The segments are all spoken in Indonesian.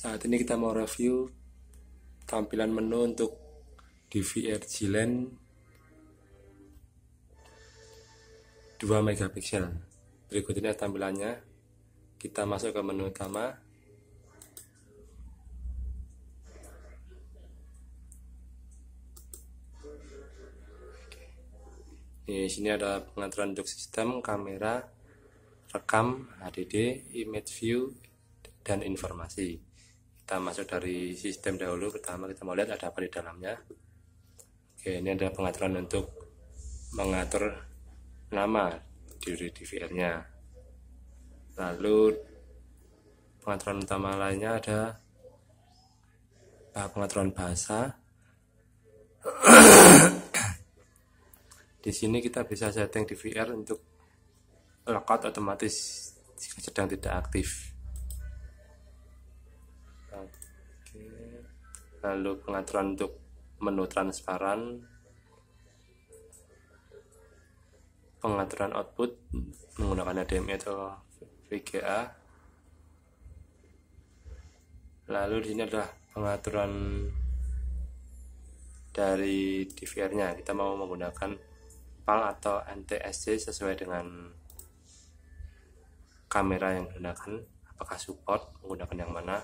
Saat ini kita mau review tampilan menu untuk DVR G-Lens 2 megapiksel. Berikut ini tampilannya. Kita masuk ke menu utama. Di sini ada pengaturan untuk sistem, kamera, rekam, HDD, image view, dan informasi. Kita masuk dari sistem dahulu. Pertama kita mau lihat ada apa di dalamnya. Oke, ini ada pengaturan untuk mengatur nama di DVR-nya. Lalu pengaturan utama lainnya ada pengaturan bahasa. Di sini kita bisa setting DVR untuk lockout otomatis jika sedang tidak aktif. Oke. Lalu pengaturan untuk menu transparan, pengaturan output menggunakan HDMI atau VGA. Lalu di sini adalah pengaturan dari DVR-nya. Kita mau menggunakan PAL atau NTSC sesuai dengan kamera yang digunakan, apakah support menggunakan yang mana.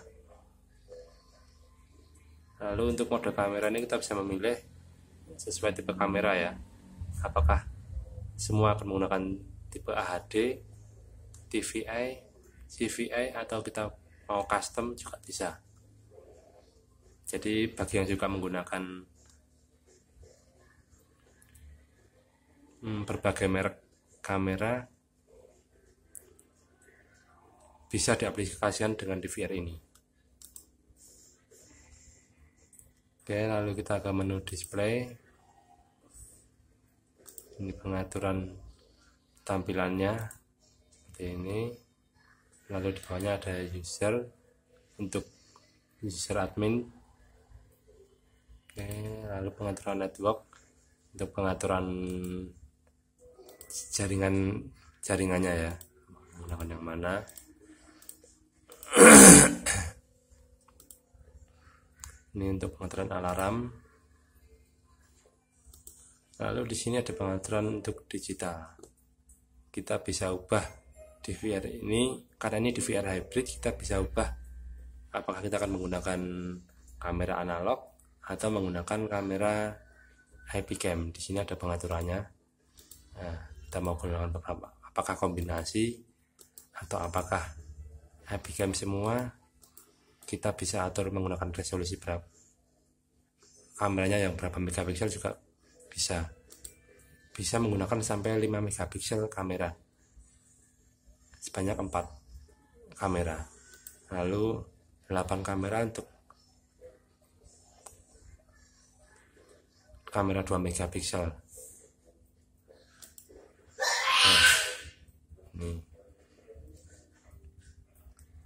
Lalu untuk mode kamera ini kita bisa memilih sesuai tipe kamera ya, apakah semua akan menggunakan tipe AHD, TVI, CVI, atau kita mau custom juga bisa. Jadi bagi yang juga menggunakan berbagai merek kamera, bisa diaplikasikan dengan DVR ini. Oke, lalu kita ke menu display. Ini pengaturan tampilannya seperti ini. Lalu di bawahnya ada user untuk user admin. Oke, lalu pengaturan network untuk pengaturan jaringannya ya, menggunakan yang mana. Ini untuk pengaturan alarm. Lalu di sini ada pengaturan untuk digital. Kita bisa ubah DVR ini, karena ini DVR hybrid, kita bisa ubah apakah kita akan menggunakan kamera analog atau menggunakan kamera IP cam. Di sini ada pengaturannya. Nah, kita mau gunakan apakah kombinasi atau apakah IP cam semua. Kita bisa atur menggunakan resolusi berapa, kameranya yang berapa megapiksel juga bisa menggunakan sampai 5 megapiksel kamera, sebanyak 4 kamera, lalu 8 kamera untuk kamera 2 megapiksel. Nah, ini.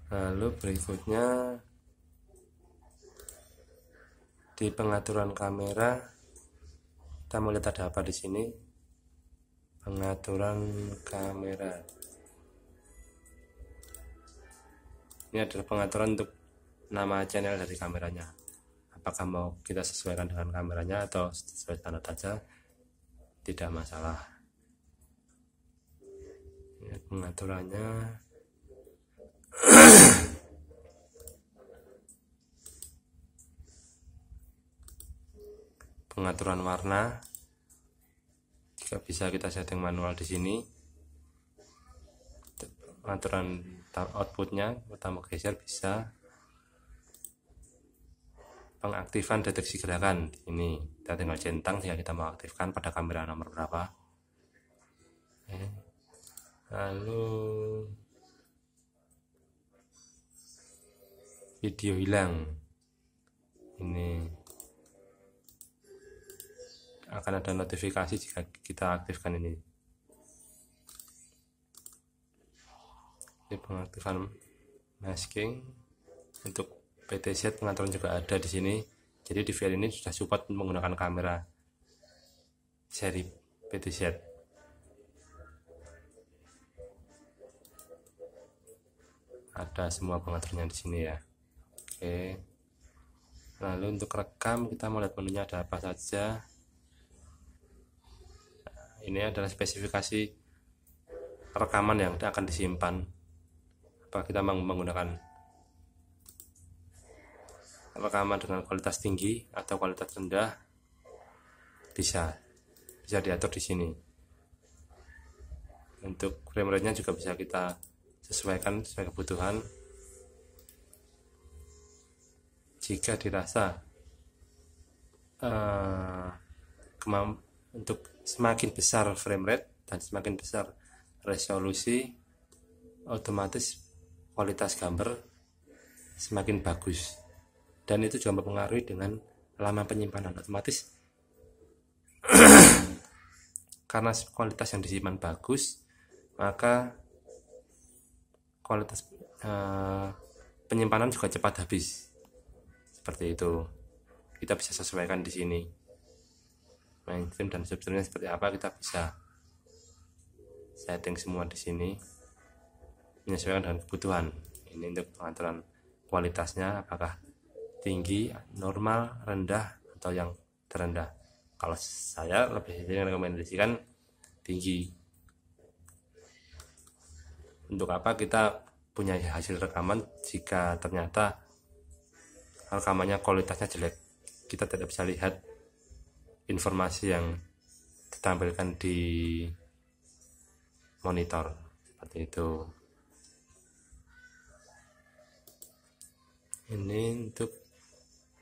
Lalu berikutnya di pengaturan kamera, kita mau lihat ada apa di sini. Pengaturan kamera. Ini adalah pengaturan untuk nama channel dari kameranya. Apakah mau kita sesuaikan dengan kameranya atau sesuai standar saja, tidak masalah. Ini pengaturannya. Pengaturan warna juga bisa kita setting manual di sini. Pengaturan outputnya, utama geser bisa. Pengaktifan deteksi gerakan ini, kita tinggal centang jika kita mau aktifkan pada kamera nomor berapa. Lalu video hilang, ini akan ada notifikasi jika kita aktifkan ini. Ini pengaktifan masking. Untuk PTZ pengaturan juga ada di sini. Jadi DVR ini sudah support menggunakan kamera seri PTZ. Ada semua pengaturannya di sini ya. Oke, lalu untuk rekam kita mau lihat menunya ada apa saja. Ini adalah spesifikasi rekaman yang akan disimpan. Apakah kita menggunakan rekaman dengan kualitas tinggi atau kualitas rendah, bisa diatur di sini. Untuk frame rate-nya juga bisa kita sesuaikan sesuai kebutuhan. Jika dirasa untuk semakin besar frame rate dan semakin besar resolusi, otomatis kualitas gambar semakin bagus, dan itu juga mempengaruhi dengan lama penyimpanan. Otomatis karena kualitas yang disimpan bagus, maka kualitas penyimpanan juga cepat habis. Seperti itu. Kita bisa sesuaikan di sini. Mainframe dan substringnya seperti apa, kita bisa setting semua di sini, menyesuaikan dengan kebutuhan. Ini untuk pengaturan kualitasnya, apakah tinggi, normal, rendah, atau yang terendah. Kalau saya lebih rekomendasikan tinggi. Untuk apa kita punya hasil rekaman jika ternyata rekamannya kualitasnya jelek, kita tidak bisa lihat informasi yang ditampilkan di monitor, seperti itu. Ini untuk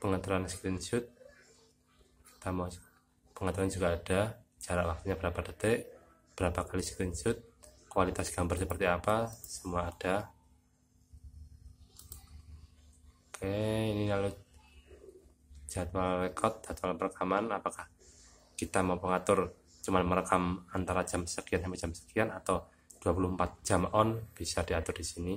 pengaturan screenshot, kita mau pengaturan juga ada, jarak waktunya berapa detik, berapa kali screenshot, kualitas gambar seperti apa, semua ada. Oke, ini lalu jadwal record, jadwal perekaman, apakah kita mau mengatur cuma merekam antara jam sekian sampai jam sekian atau 24 jam on, bisa diatur di sini.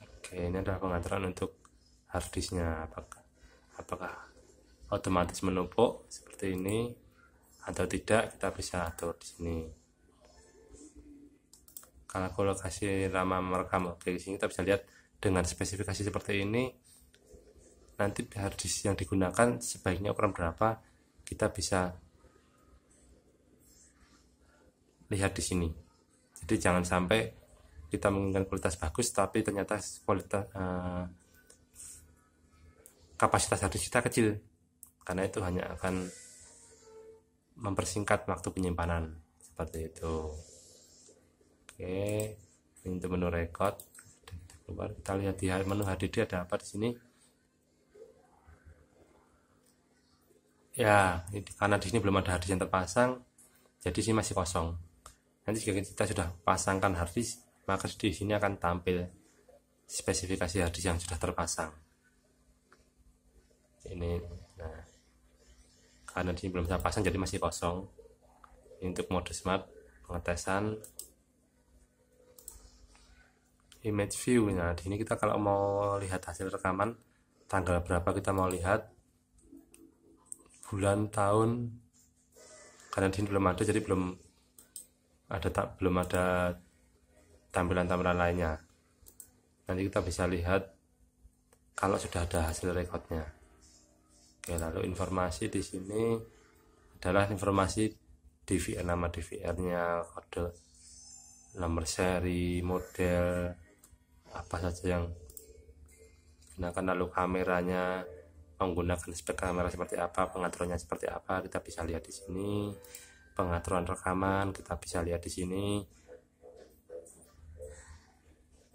Oke, ini adalah pengaturan untuk harddisknya, apakah otomatis menumpuk seperti ini atau tidak, kita bisa atur di sini. Kalau lokasi lama merekam, oke, di sini kita bisa lihat dengan spesifikasi seperti ini. Nanti harddisk yang digunakan sebaiknya ukuran berapa, kita bisa lihat di sini. Jadi jangan sampai kita menginginkan kualitas bagus tapi ternyata kualitas kapasitas harddisk kita kecil, karena itu hanya akan mempersingkat waktu penyimpanan, seperti itu. Oke, ini untuk menu record. Kita lihat di menu HDD ada apa di sini. Ya, karena di sini belum ada harddisk yang terpasang, jadi sini masih kosong. Nanti jika kita sudah pasangkan harddisk, maka di sini akan tampil spesifikasi harddisk yang sudah terpasang. Ini, nah, karena di sini belum saya pasang, jadi masih kosong. Ini untuk mode smart pengetesan. Image view, nah di sini kita kalau mau lihat hasil rekaman tanggal berapa kita mau lihat, bulan, tahun, karena di sini belum ada, jadi belum ada tampilan-tampilan lainnya. Nanti kita bisa lihat kalau sudah ada hasil recordnya. Oke, lalu informasi di sini adalah informasi DVR, nama DVR-nya, kode, nomor seri, model, apa saja yang digunakan, lalu kameranya, menggunakan spek kamera seperti apa, pengaturannya seperti apa, kita bisa lihat di sini. Pengaturan rekaman kita bisa lihat di sini.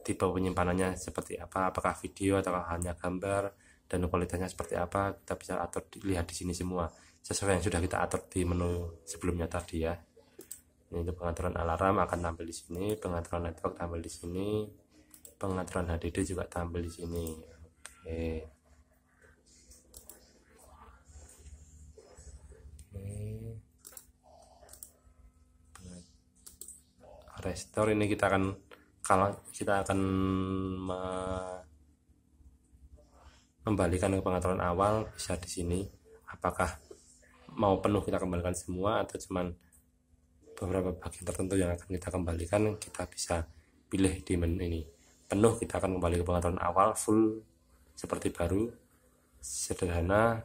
Tipe penyimpanannya seperti apa, apakah video atau hanya gambar, dan kualitasnya seperti apa, kita bisa atur, lihat di sini semua sesuai yang sudah kita atur di menu sebelumnya tadi ya. Ini untuk pengaturan alarm akan tampil di sini, pengaturan network tampil di sini, pengaturan HDD juga tampil di sini. Oke. Restore ini kita akan, kalau kita akan membalikan ke pengaturan awal, bisa di sini. Apakah mau penuh kita kembalikan semua atau cuman beberapa bagian tertentu yang akan kita kembalikan, kita bisa pilih di menu ini. Penuh, kita akan kembali ke pengaturan awal, full seperti baru, sederhana,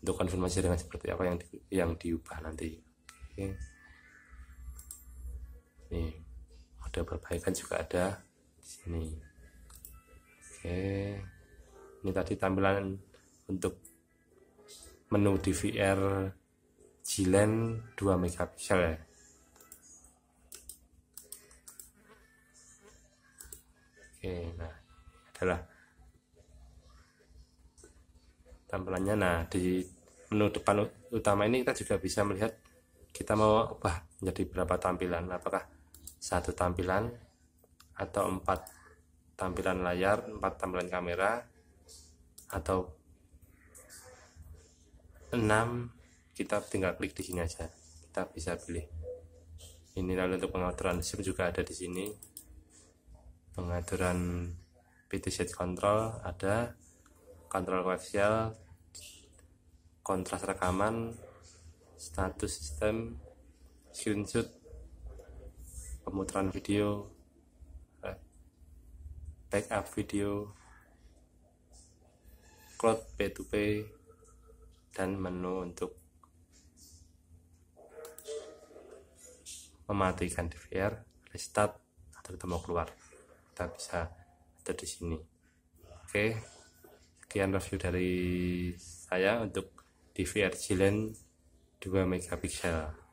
untuk konfirmasi dengan seperti apa yang diubah nanti. Oke. Nih, mode perbaikan juga ada di sini. Oke, ini tadi tampilan untuk menu DVR G-Lens 2 megapiksel ya. Oke, nah adalah tampilannya. Nah, di menu depan utama ini kita juga bisa melihat kita mau ubah menjadi berapa tampilan, apakah satu tampilan atau 4 tampilan layar, 4 tampilan kamera, atau 6. Kita tinggal klik di sini aja, kita bisa pilih ini. Lalu untuk pengaturan SIM juga ada di sini, pengaturan PTZ control ada, kontrol koaksial, kontras rekaman, status sistem, screenshot, pemutaran video, backup video, cloud P2P, dan menu untuk mematikan DVR, restart, atau kita mau keluar, kita bisa ada di sini. Oke, sekian review dari saya untuk DVR G-Lens 2 megapiksel.